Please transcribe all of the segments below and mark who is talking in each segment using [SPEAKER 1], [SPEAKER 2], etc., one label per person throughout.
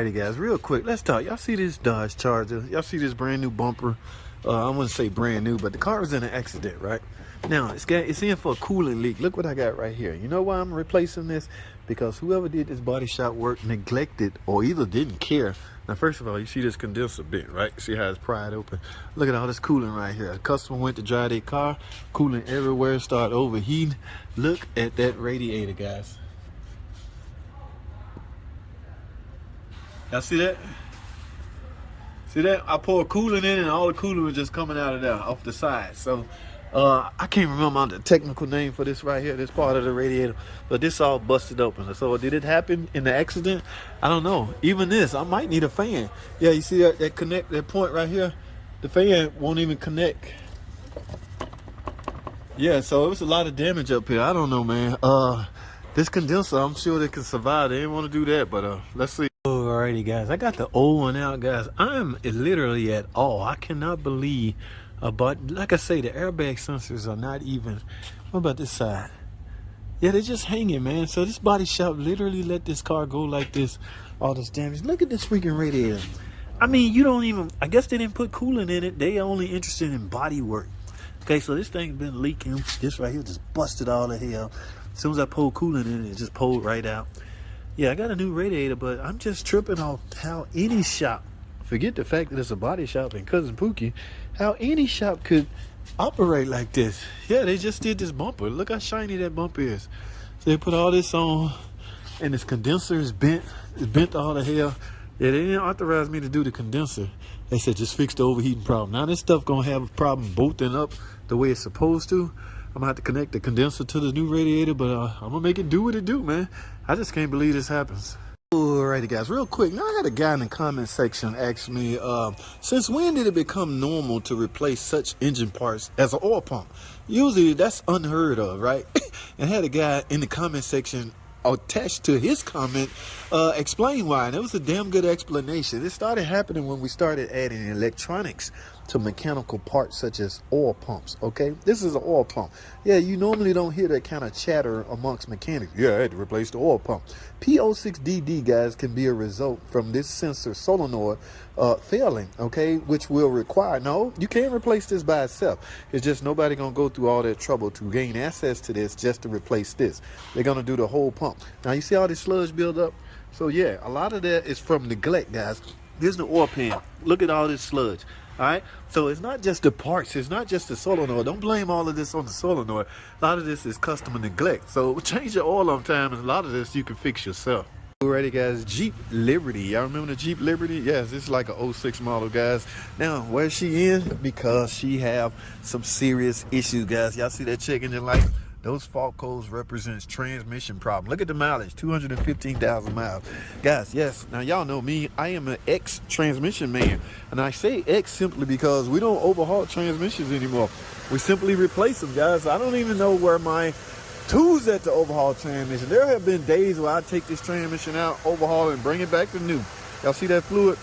[SPEAKER 1] Alrighty guys, real quick, let's talk. Y'all see this Dodge Charger? Y'all see this brand new bumper? I wouldn't say brand new, but the car was in an accident, right? Now, it's in for a coolant leak. Look what I got right here. You know why I'm replacing this? Because whoever did this body shop work neglected or either didn't care. Now, first of all, you see this condenser bent, right? See how it's pried open? Look at all this coolant right here. A customer went to dry their car, coolant everywhere, started overheating. Look at that radiator, guys. Y'all see that? See that? I poured coolant in and all the coolant was just coming out of there, off the side. So, I can't remember the technical name for this right here, this part of the radiator, but this all busted open. So did it happen in the accident? I don't know. Even this, I might need a fan. Yeah, you see that point right here? The fan won't even connect. Yeah, so it was a lot of damage up here. I don't know, man. This condenser, I'm sure they can survive. They didn't want to do that, but let's see. Alrighty guys, I got the old one out, guys. I'm literally at awe. I cannot believe but like I say, the airbag sensors are not even. What about this side? Yeah, they're just hanging, man. So this body shop literally let this car go like this, all this damage. Look at this freaking radiator. I mean, you don't even, I guess they didn't put coolant in it. They only interested in body work. Okay, so this thing's been leaking. This right here just busted all the hell. As soon as I pulled coolant in it just pulled right out. Yeah, I got a new radiator, but I'm just tripping off how any shop, forget the fact that it's a body shop in Cousin Pookie, how any shop could operate like this. Yeah, they just did this bumper. Look how shiny that bumper is. So they put all this on, and this condenser is bent. It's bent all the hell. Yeah, they didn't authorize me to do the condenser. They said just fix the overheating problem. Now this stuff gonna have a problem bolting up the way it's supposed to. I'm gonna have to connect the condenser to the new radiator, but I'm gonna make it do what it do, man. I just can't believe this happens. Alrighty guys, real quick, now I got a guy in the comment section ask me, since when did it become normal to replace such engine parts as an oil pump? Usually that's unheard of, right? And had a guy in the comment section attached to his comment explain why, and it was a damn good explanation. It started happening when we started adding electronics to mechanical parts such as oil pumps. Okay, this is an oil pump. Yeah, you normally don't hear that kind of chatter amongst mechanics. Yeah, I had to replace the oil pump. P06DD, guys, can be a result from this sensor solenoid failing, okay, which will require, no, you can't replace this by itself. It's just nobody gonna go through all that trouble to gain access to this just to replace this. They're gonna do the whole pump. Now you see all this sludge build up? So yeah, a lot of that is from neglect, guys. Here's the oil pan. Look at all this sludge. All right, so it's not just the parts, it's not just the solenoid. Don't blame all of this on the solenoid. A lot of this is customer neglect. So change your oil on time, and a lot of this you can fix yourself. Alrighty guys, Jeep Liberty. Y'all remember the Jeep Liberty? Yes, it's like a 06 model, guys. Now, where's she in? Because she have some serious issues, guys. Y'all see that check engine light? Those fault codes represents transmission problem. Look at the mileage, 215,000 miles. Guys, yes, now y'all know me, I am an ex-transmission man. And I say ex simply because we don't overhaul transmissions anymore. We simply replace them, guys. I don't even know where my tools at to overhaul transmission. There have been days where I take this transmission out, overhaul it, and bring it back to new. Y'all see that fluid?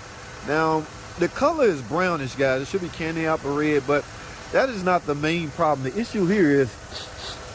[SPEAKER 1] Now, the color is brownish, guys. It should be candy apple red, but that is not the main problem. The issue here is,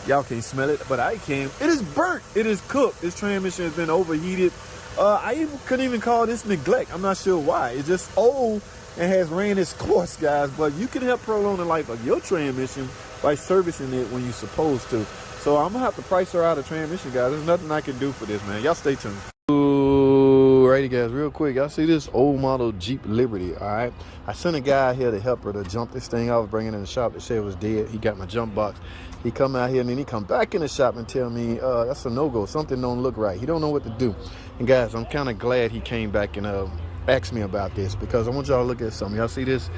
[SPEAKER 1] y'all can't smell it, but I can. It is burnt. It is cooked. This transmission has been overheated. Couldn't even call this neglect. I'm not sure why. It's just old and has ran its course, guys. But you can help prolong the life of your transmission by servicing it when you're supposed to. So I'm gonna have to price her out of transmission, guys. There's nothing I can do for this, man. Y'all stay tuned. Alrighty guys, real quick, y'all see this old model Jeep Liberty? All right, I sent a guy here to help her to jump this thing. I was bringing it in the shop. They said it was dead. He got my jump box. He come out here and then he come back in the shop and tell me that's a no-go. Something don't look right. He don't know what to do. And guys, I'm kind of glad he came back and asked me about this, because I want y'all to look at something. Y'all see this?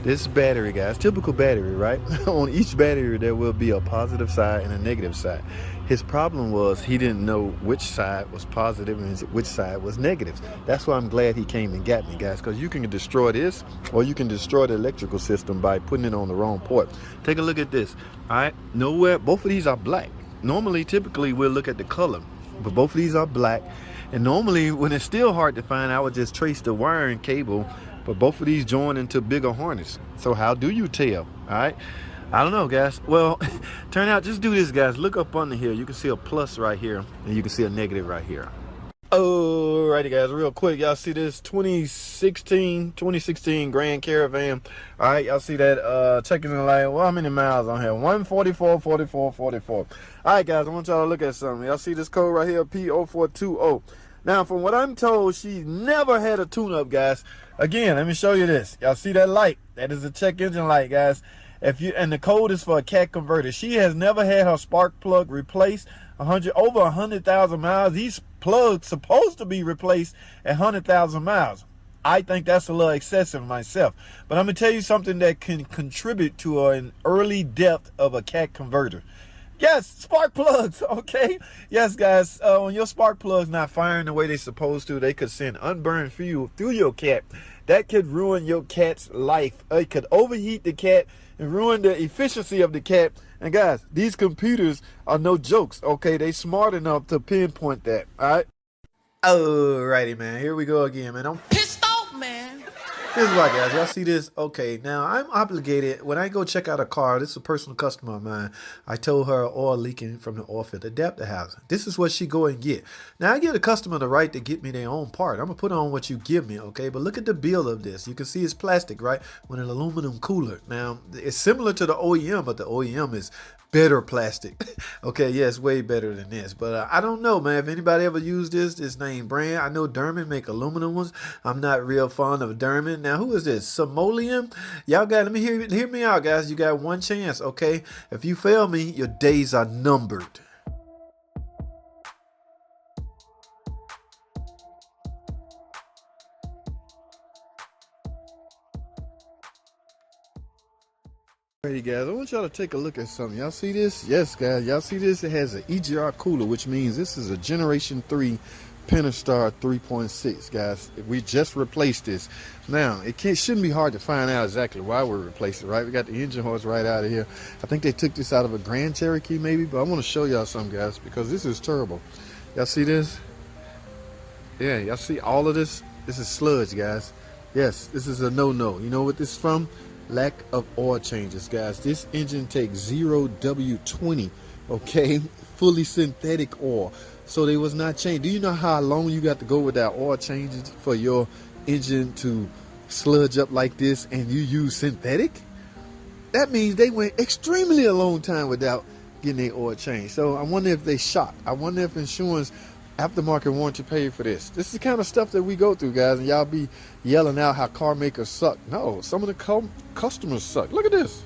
[SPEAKER 1] This battery, guys, typical battery, right? On each battery, there will be a positive side and a negative side. His problem was he didn't know which side was positive and which side was negative. That's why I'm glad he came and got me, guys, because you can destroy this or you can destroy the electrical system by putting it on the wrong port. Take a look at this, all right? Nowhere, both of these are black. Normally, typically, we'll look at the color, but both of these are black. And normally, when it's still hard to find, I would just trace the wiring cable, but both of these join into bigger harness. So how do you tell? All right, I don't know, guys. Well, turn out, just do this, guys. Look up under here. You can see a plus right here, and you can see a negative right here. Oh, Alrighty guys, real quick, y'all see this 2016 Grand Caravan. All right, y'all see that checking the light. Well, how many miles on here? 144, 44, 44. All right guys, I want y'all to look at something. Y'all see this code right here, P0420. Now, from what I'm told, she never had a tune-up, guys. Again, let me show you this. Y'all see that light? That is a check engine light, guys. And the code is for a cat converter. She has never had her spark plug replaced. Over 100,000 miles. These plugs supposed to be replaced at 100,000 miles. I think that's a little excessive myself. But I'm gonna tell you something that can contribute to an early death of a cat converter. Yes, spark plugs, okay? Yes, guys, when your spark plug's not firing the way they're supposed to, they could send unburned fuel through your cat. That could ruin your cat's life. It could overheat the cat and ruin the efficiency of the cat. And guys, these computers are no jokes, okay? They smart enough to pinpoint that, all right? Alrighty, man, here we go again, man. I'm
[SPEAKER 2] pissed off, man.
[SPEAKER 1] Here's why, guys. Y'all see this? Okay, now I'm obligated. When I go check out a car, this is a personal customer of mine. I told her oil leaking from the oil filter adapter housing. This is what she go and get. Now, I give the customer the right to get me their own part. I'm going to put on what you give me, okay? But look at the bill of this. You can see it's plastic, right? With an aluminum cooler. Now, it's similar to the OEM, but the OEM is better plastic. Okay, yeah, it's way better than this. But I don't know, man. If anybody ever used this name brand, I know Derman make aluminum ones. I'm not real fond of Derman. Now, who is this? Simoleum? Y'all got, let me hear me out, guys. You got one chance, okay? If you fail me, your days are numbered. Alrighty guys, I want y'all to take a look at something. Y'all see this? Yes guys, y'all see this? It has an EGR cooler, which means this is a Generation 3 Pentastar 3.6, guys. We just replaced this. Now, shouldn't be hard to find out exactly why we replaced it, right? We got the engine horse right out of here. I think they took this out of a Grand Cherokee maybe, but I want to show y'all something, guys, because this is terrible. Y'all see this? Yeah, y'all see all of this? This is sludge, guys. Yes, this is a no-no. You know what this is from? Lack of oil changes, guys. This engine takes 0W20, okay? Fully synthetic oil. So they was not changed. Do you know how long you got to go without oil changes for your engine to sludge up like this and you use synthetic? That means they went extremely a long time without getting their oil changed. So I wonder if they shot. I wonder if insurance aftermarket warranty paid for this. This is the kind of stuff that we go through, guys, and y'all be yelling out how car makers suck. No, some of the customers suck. Look at this.